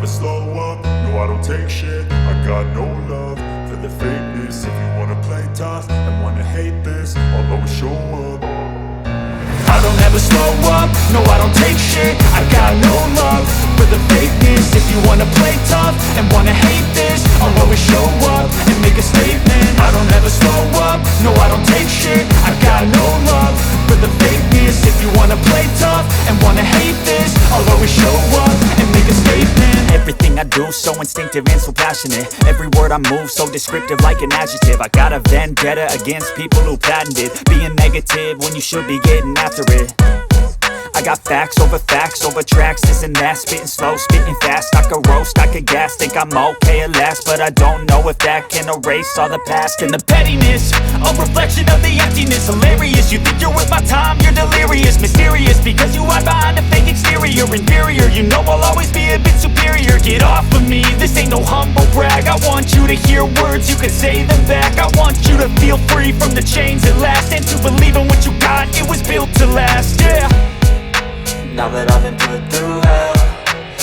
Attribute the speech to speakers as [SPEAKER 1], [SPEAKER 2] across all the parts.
[SPEAKER 1] slow up, no I don't take shit. I got no love for the fakeness. If you wanna play tough and wanna hate this, I'll always show up. I don't ever slow up, no I don't take shit. I got no love for the fakeness. If you wanna play tough and wanna hate this, I'll always show up and make a statement. I don't ever slow up, no I don't take shit. I got no love for the fakeness. If you wanna play tough and wanna hate this, I'll always show up and make a statement.
[SPEAKER 2] Everything I do so instinctive and so passionate. Every word I move so descriptive like an adjective. I got a vendetta against people who patented being negative when you should be getting after it. I got facts over tracks, this and that. Spitting slow, spitting fast, I could roast, I could gas. Think I'm okay at last, but I don't know if that can erase all the past. And the pettiness, a reflection of the emptiness. Hilarious, you think you're worth my time, you're delirious. Mysterious, because you hide behind a fake exterior. Inferior, you know I'll always be a bit superior. Get off of me, this ain't no humble brag. I want you to hear words, you can say them back. I want you to feel free from the chains at last, and to believe in what you got, it was built to last, yeah.
[SPEAKER 3] Now that I've been put through hell,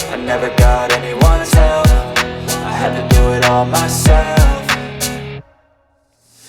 [SPEAKER 3] I never got anyone's help. I had to do it all myself.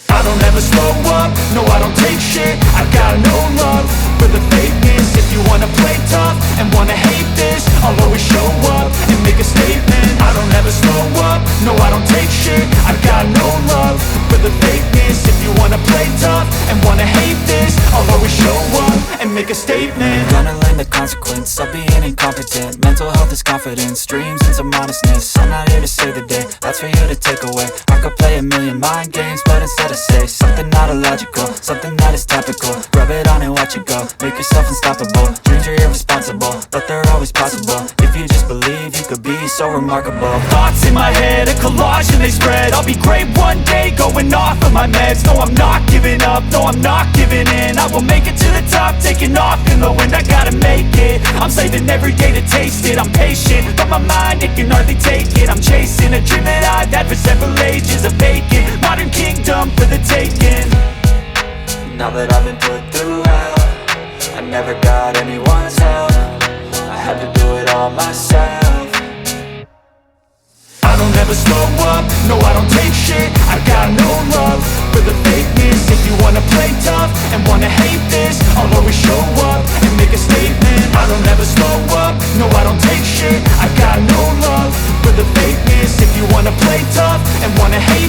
[SPEAKER 1] I don't ever slow up, no I don't take shit. I got no love for the fakeness. If you wanna play tough and wanna hate this, I'll always show up and make a statement. I don't ever slow up, no I don't take shit. I got no love for the fakeness. If you wanna play tough and wanna hate this, I'll always show up and make a statement.
[SPEAKER 3] Gonna learn the consequence of being incompetent. Mental health is confidence, dreams and some modestness. I'm not here to save the day, that's for you to take away. I could play a million mind games, but instead I say something not illogical, something that is topical. Rub it on and watch it go, make yourself unstoppable. Dreams are irresponsible, but they're always possible. If you just believe, you could be so remarkable.
[SPEAKER 2] Thoughts in my head, a collage and they spread. I'll be great one day, going off of my meds. No, I'm not giving up, no, I'm not giving in. I will make it to the top, taking off in the wind. I gotta make it, I'm saving every day to taste it. I'm patient, but my mind, it can hardly take it. I'm chasing a dream that I've had for several ages. A vacant, modern kingdom for the taking.
[SPEAKER 3] Now that I've been put through hell, I never got anyone's help. I had to do it all myself.
[SPEAKER 1] I don't ever slow up, no I don't take shit. I got no love for the fakeness. If you wanna play tough and wanna hate this, I'll always show up and make a statement. I don't ever slow up, no I don't take shit. I got no love for the fakeness. If you wanna play tough and wanna hate